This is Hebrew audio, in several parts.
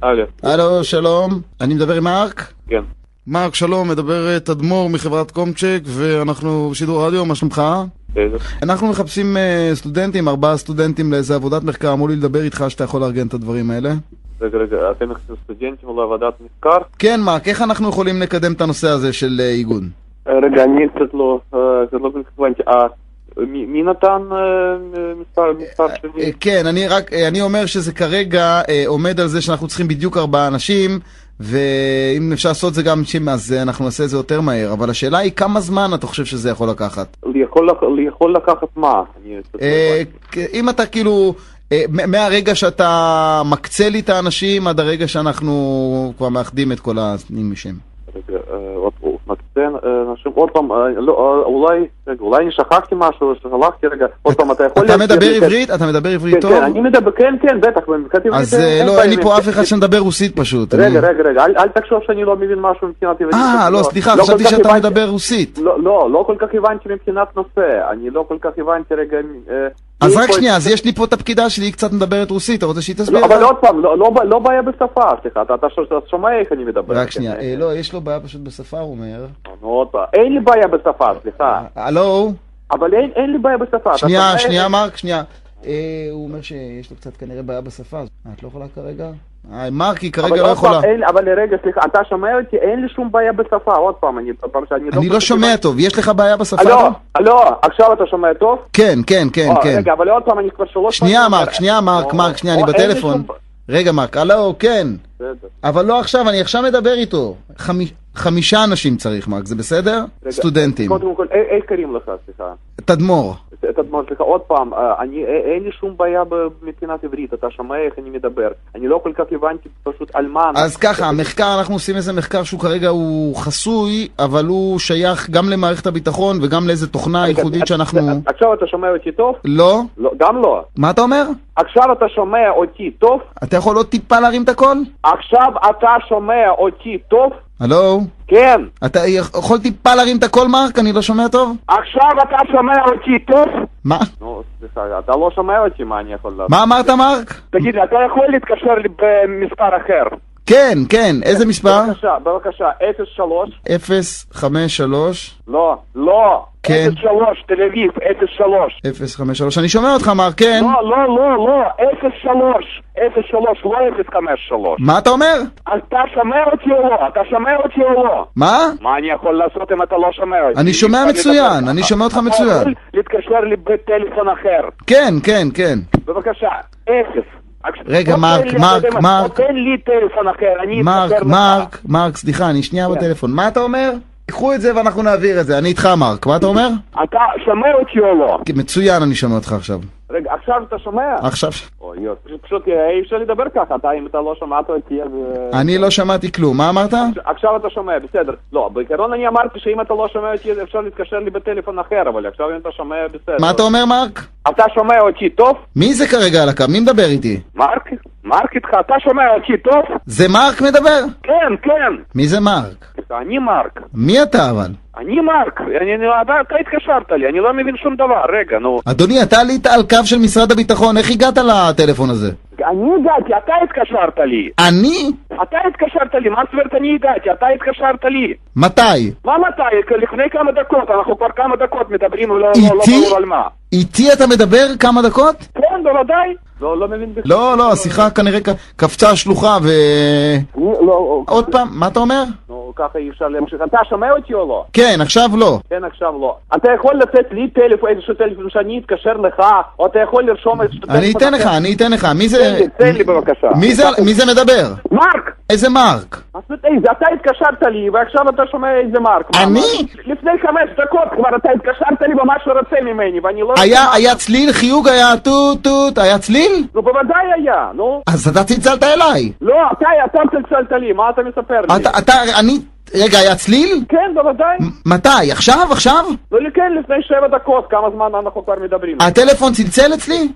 הלו, שלום. אני מדבר עם מרק? כן. מרק, שלום, מדבר תדמור מחברת קומצ'ק, ואנחנו בשידור רדיו, מה שלומך? אנחנו מחפשים סטודנטים, 4 סטודנטים לאיזה עבודת מחקר, אמרו לי לדבר איתך שאתה יכול לארגן את הדברים האלה. רגע, אתם סטודנטים לעבודת מחקר? כן, מרק, איך אנחנו יכולים לקדם את הנושא הזה של עיגון? רגע, אני קצת לא הבנתי. מי נתן מספר שלי? כן, אני אומר שזה כרגע עומד על זה שאנחנו צריכים בדיוק 4 אנשים, ואם אפשר לעשות זה גם אנשים, אז אנחנו נעשה את זה יותר מהר. אבל השאלה היא כמה זמן אתה חושב שזה יכול לקחת? יכול לקחת מה? אם אתה כאילו, מהרגע שאתה מקצה לי את האנשים עד הרגע שאנחנו כבר מאחדים את כל האנשים. רגע, מקצן אנשים, עוד פעם, אולי אני שכחתי משהו, ששלחתי רגע, עוד פעם, אתה יכול... אתה מדבר עברית? אתה מדבר עברית טוב? כן, אני מדבר, כן, בטח, אז לא, אין לי פה אף אחד שמדבר רוסית פשוט. רגע, אל תחשוב שאני לא מבין משהו מבחינת עברית. לא, סליחה, חשבתי שאתה מדבר רוסית. לא כל כך הבנתי מבחינת נושא, אני לא כל כך הבנתי רגע... אז רק שנייה, אז יש לי פה את הפקידה שלי, היא קצת מדברת רוסית, אתה רוצה שהיא תסביר? אבל עוד פעם, לא בעיה בשפה, סליחה, אתה שומע איך אני מדבר. רק שנייה, לא, יש לו בעיה פשוט בשפה, הוא אומר. עוד פעם, אין לי בעיה בשפה, סליחה. הלו? אבל אין לי בעיה בשפה. שנייה, מרק, שנייה. הוא אומר שיש לו קצת כנראה בעיה בשפה, את לא יכולה כרגע? מרק, היא כרגע לא יכולה. אבל רגע, סליחה, אתה שומע אותי, אין לי שום בעיה בשפה, עוד פעם, אני לא שומע טוב, יש לך בעיה בשפה? לא, עכשיו אתה שומע טוב? כן. רגע, אבל עוד פעם, אני כבר 3 פעמים... שנייה, מרק, אני בטלפון. רגע, מרק, הלו, כן. אבל לא עכשיו, אני עכשיו מדבר איתו. 5 אנשים צריך, מרק, זה בסדר? סטודנטים. קודם כל, איך קוראים לך, סליחה? תדמור. תדמור, סליחה, עוד פעם, אין לי שום בעיה מבחינת עברית, אתה שומע איך אני מדבר. אני לא כל כך הבנתי פשוט על מה... אז ככה, המחקר, אנחנו עושים איזה מחקר שהוא כרגע הוא חסוי, אבל הוא שייך גם למערכת הביטחון וגם לאיזה תוכנה ייחודית שאנחנו... עכשיו אתה שומע אותי טוב? לא. גם לא. מה אתה אומר? עכשיו אתה שומע אותי טוב? אתה יכול עוד טיפה להרים את הקול? עכשיו אתה שומע אותי טוב? הלו? כן. אתה יכול טיפה להרים את הקול, מרק? אני לא שומע טוב? עכשיו אתה שומע אותי טוב? מה? נו, סליחה, אתה לא שומע אותי, מה אני יכול לעשות? מה אמרת, מרק? תגיד, אתה יכול להתקשר לי במספר אחר? כן, איזה מספר? בבקשה, 03 053 לא, כן. 03, תל אביב, 03 053, אני שומע אותך, מרק, כן? לא, 03, לא 053. מה אתה אומר? אתה שומע אותי או לא? מה? מה אני יכול לעשות אם אתה לא שומע אותי? אני שומע מצוין, אני שומע אותך מצוין. אתה יכול להתקשר לי בטלפון אחר? כן. בבקשה, 0. רגע, מרק. תן לי טלפון אחר, מרק, סליחה, אני שנייה בטלפון. מה אתה אומר? קחו את זה ואנחנו נעביר את זה. אני איתך, מרק. מה אתה אומר? אתה שומע אותי או לא? מצוין, אני שומע אותך עכשיו. רגע, עכשיו אתה שומע? עכשיו. פשוט אי אפשר לדבר ככה, אם אתה לא שמעת אותי... אני לא שמעתי כלום, מה אמרת? עכשיו אתה שומע, בסדר. לא, בעיקרון אני אמרתי שאם אתה לא שומע אותי אפשר להתקשר לי בטלפון אחר, אבל עכשיו אם אתה שומע, בסדר. מה אתה אומר, מרק? אתה שומע אותי טוב? מי זה כרגע על הקו? מי מדבר איתי? מרק איתך, אתה שומע אותי טוב? זה מרק מדבר? כן. מי זה מרק? אני מרק. מי אתה אבל? אני מרק, אתה התקשרת לי, אני לא מבין שום דבר, רגע, נו. אדוני, אתה עלית על קו של משרד הביטחון, איך הגעת לטלפון הזה? אני הגעתי, אתה התקשרת לי. אני? אתה התקשרת לי, מה סברת אני הגעתי, אתה התקשרת לי. מתי? מה מתי? לפני כמה דקות, אנחנו כבר כמה דקות מדברים, לא ברור על מה. איתי אתה מדבר כמה דקות? כן, בוודאי. לא מבין בכלל. לא, השיחה כנראה קפצה שלוחה עוד פעם, מה אתה אומר? ככה אי אפשר להמשיך. אתה שומע אותי או לא? כן, עכשיו לא. כן, עכשיו לא. אתה יכול לתת לי טלפון, איזשהו טלפון שאני אתקשר לך, או אתה יכול לרשום איזשהו טלפון... אני אתן לך. מי זה... תן לי בבקשה. מי זה מדבר? מרק! איזה מרק? אתה התקשרת לי, ועכשיו אתה שומע איזה מרק. אני? לפני 5 דקות כבר אתה התקשרת לי במה שרוצה ממני, ואני לא... היה צליל, חיוג היה טוט, היה צליל? נו, בוודאי היה, נו. אז אתה צלצלת אליי. לא, אתה צלצלת לי, מה אתה מספר לי? רגע, היה צליל? כן, בוודאי. מתי? עכשיו? לא, כן, לפני 7 דקות, כמה זמן אנחנו כבר מדברים. הטלפון צלצל אצלי?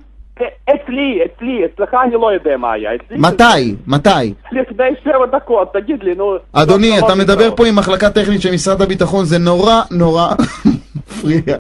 אצלי, אצלך אני לא יודע מה היה. מתי? לפני 7 דקות, תגיד לי, נו... אדוני, אתה מדבר פה עם מחלקה טכנית של משרד הביטחון, זה נורא מפריע.